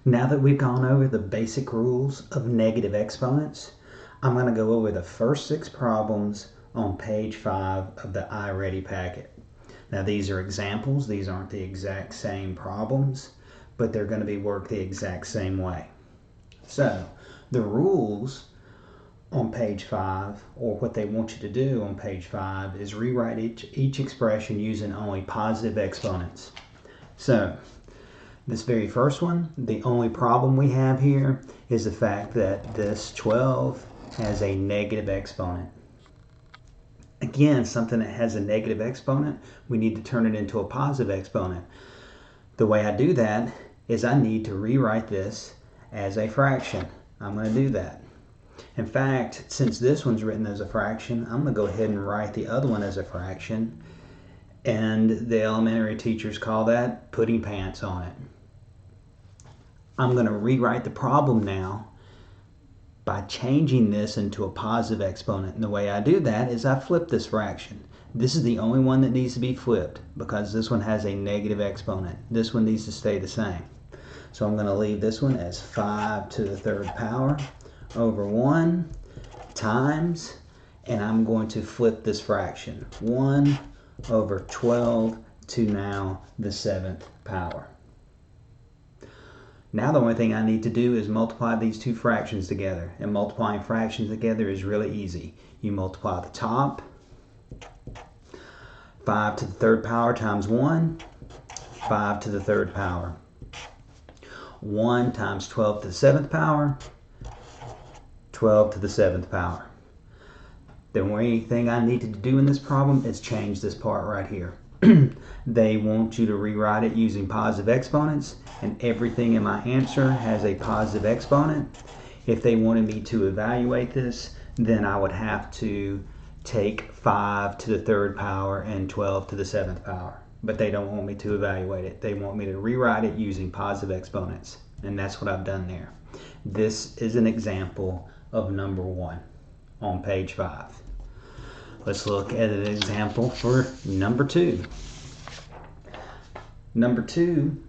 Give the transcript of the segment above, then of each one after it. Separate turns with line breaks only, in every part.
Now that we've gone over the basic rules of negative exponents, I'm going to go over the first 6 problems on page 5 of the iReady packet. Now these are examples. These aren't the exact same problems, but they're going to be worked the exact same way. So the rules on page 5, or what they want you to do on page 5, is rewrite each expression using only positive exponents. So this very first one, the only problem we have here is the fact that this 12 has a negative exponent. Again, something that has a negative exponent, we need to turn it into a positive exponent. The way I do that is I need to rewrite this as a fraction. I'm going to do that. In fact, since this one's written as a fraction, I'm going to go ahead and write the other one as a fraction. And the elementary teachers call that putting pants on it. I'm going to rewrite the problem now by changing this into a positive exponent. And the way I do that is I flip this fraction. This is the only one that needs to be flipped because this one has a negative exponent. This one needs to stay the same. So I'm going to leave this one as 5 to the 3rd power over 1 times, and I'm going to flip this fraction. 1 over 12 to now the 7th power. Now the only thing I need to do is multiply these two fractions together. And multiplying fractions together is really easy. You multiply the top, 5 to the 3rd power times 1, 5 to the 3rd power. 1 times 12 to the 7th power, 12 to the 7th power. The only thing I need to do in this problem is change this part right here. They want you to rewrite it using positive exponents, and everything in my answer has a positive exponent. If they wanted me to evaluate this, then I would have to take 5 to the 3rd power and 12 to the 7th power. But they don't want me to evaluate it. They want me to rewrite it using positive exponents, and that's what I've done there. This is an example of number 1 on page 5. Let's look at an example for number 2. Number 2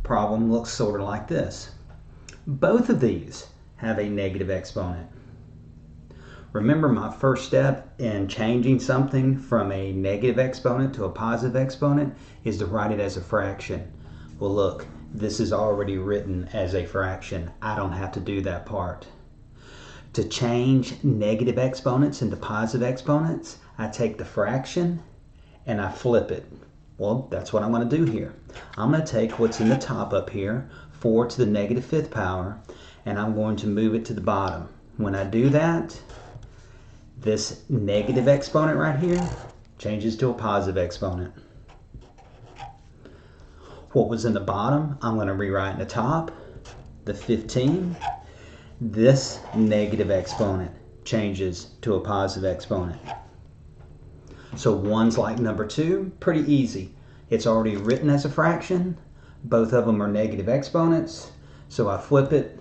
problem looks sort of like this. Both of these have a negative exponent. Remember, my first step in changing something from a negative exponent to a positive exponent is to write it as a fraction. Well, look, this is already written as a fraction. I don't have to do that part. To change negative exponents into positive exponents, I take the fraction and I flip it. Well, that's what I'm going to do here. I'm going to take what's in the top up here, 4 to the negative 5th power, and I'm going to move it to the bottom. When I do that, this negative exponent right here changes to a positive exponent. What was in the bottom, I'm going to rewrite in the top, the 15. This negative exponent changes to a positive exponent. So 1's like number 2, pretty easy. It's already written as a fraction. Both of them are negative exponents. So I flip it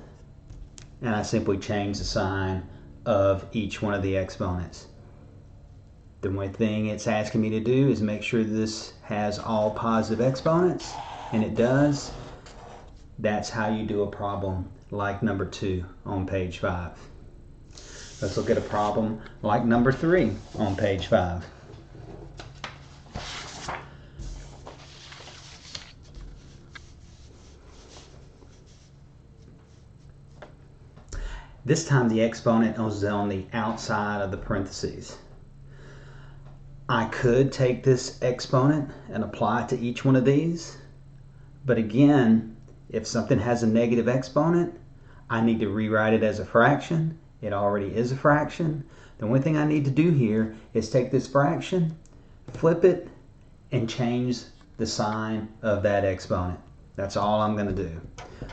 and I simply change the sign of each one of the exponents. The one thing it's asking me to do is make sure this has all positive exponents, and it does. That's how you do a problem like number 2 on page 5. Let's look at a problem like number 3 on page 5. This time the exponent is on the outside of the parentheses. I could take this exponent and apply it to each one of these, but again, if something has a negative exponent, I need to rewrite it as a fraction. It already is a fraction. The only thing I need to do here is take this fraction, flip it, and change the sign of that exponent. That's all I'm going to do.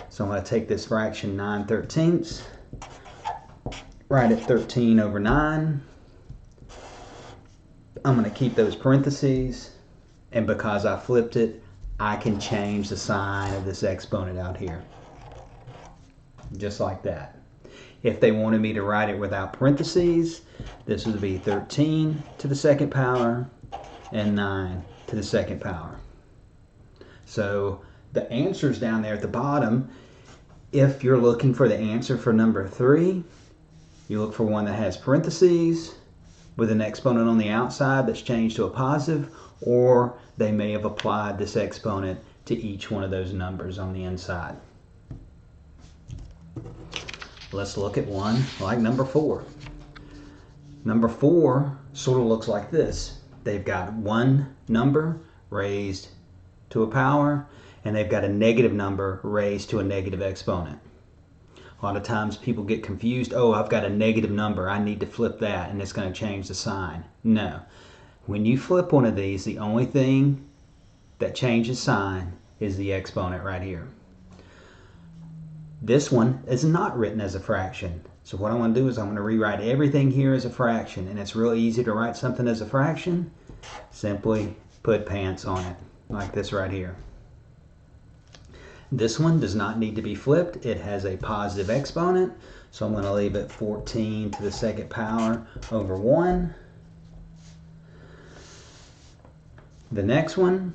So I'm going to take this fraction 9/13, write it 13 over 9. I'm going to keep those parentheses, and because I flipped it, I can change the sign of this exponent out here. Just like that. If they wanted me to write it without parentheses, this would be 13 to the 2nd power and 9 to the 2nd power. So the answers down there at the bottom, If you're looking for the answer for number 3, you look for one that has parentheses with an exponent on the outside that's changed to a positive, or they may have applied this exponent to each one of those numbers on the inside. Let's look at one like number 4. Number 4 sort of looks like this. They've got one number raised to a power, and they've got a negative number raised to a negative exponent. A lot of times people get confused. Oh, I've got a negative number, I need to flip that and it's going to change the sign. No. When you flip one of these, the only thing that changes sign is the exponent right here. This one is not written as a fraction. So what I want to do is I'm going to rewrite everything here as a fraction, and it's real easy to write something as a fraction. Simply put pants on it, like this right here. This one does not need to be flipped. It has a positive exponent, so I'm going to leave it 14 to the second power over 1. The next one,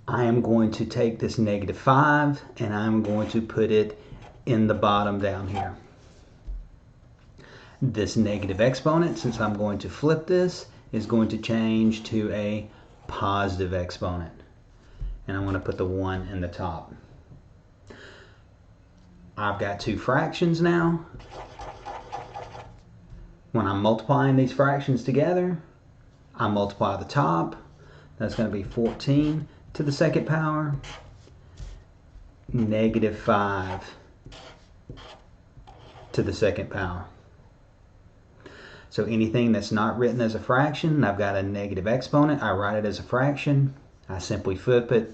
I am going to take this negative 5 and I'm going to put it in the bottom down here. This negative exponent, since I'm going to flip this, is going to change to a positive exponent. And I'm going to put the 1 in the top. I've got two fractions now. When I'm multiplying these fractions together, I multiply the top. That's going to be 14 to the second power, negative 5 to the second power. So anything that's not written as a fraction, and I've got a negative exponent, I write it as a fraction. I simply flip it,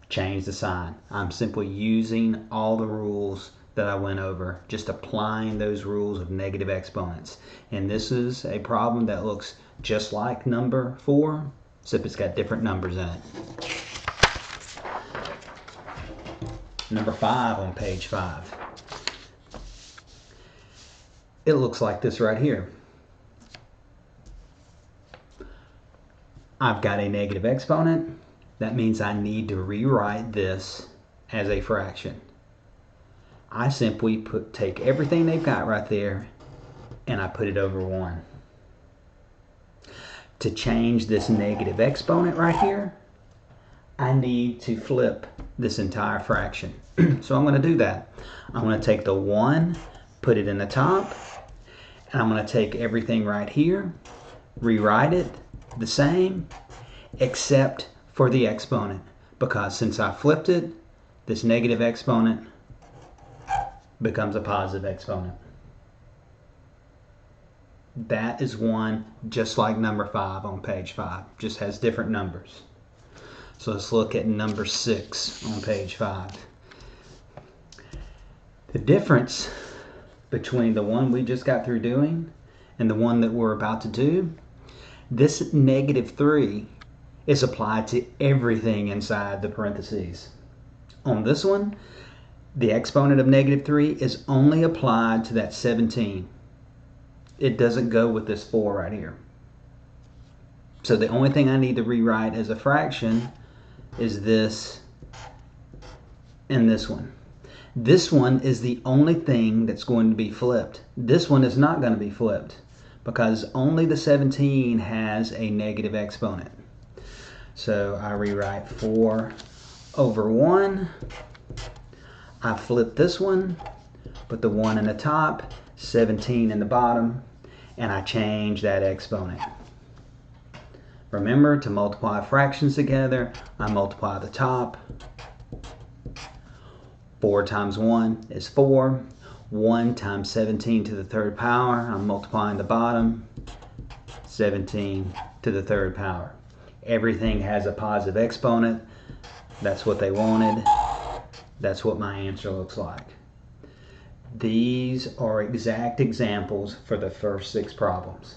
change the sign. I'm simply using all the rules that I went over, just applying those rules of negative exponents. And this is a problem that looks just like number 4, except it's got different numbers in it. Number 5 on page 5. It looks like this right here. I've got a negative exponent. That means I need to rewrite this as a fraction. I simply take everything they've got right there and I put it over 1. To change this negative exponent right here, I need to flip this entire fraction. So I'm going to do that. I'm going to take the 1, put it in the top, and I'm going to take everything right here, rewrite it the same, except for the exponent, because since I flipped it, this negative exponent becomes a positive exponent. That is one just like number 5 on page 5, just has different numbers. So let's look at number 6 on page 5. The difference between the one we just got through doing and the one that we're about to do, this negative 3 is applied to everything inside the parentheses. On this one, the exponent of negative 3 is only applied to that 17. It doesn't go with this 4 right here. So the only thing I need to rewrite as a fraction is this and this one. This one is the only thing that's going to be flipped. This one is not going to be flipped because only the 17 has a negative exponent. So I rewrite 4 over 1. I flip this one, put the 1 in the top, 17 in the bottom, and I change that exponent. Remember, to multiply fractions together, I multiply the top. 4 times 1 is 4. 1 times 17 to the third power, I'm multiplying the bottom. 17 to the third power. Everything has a positive exponent. That's what they wanted. That's what my answer looks like. These are exact examples for the first 6 problems.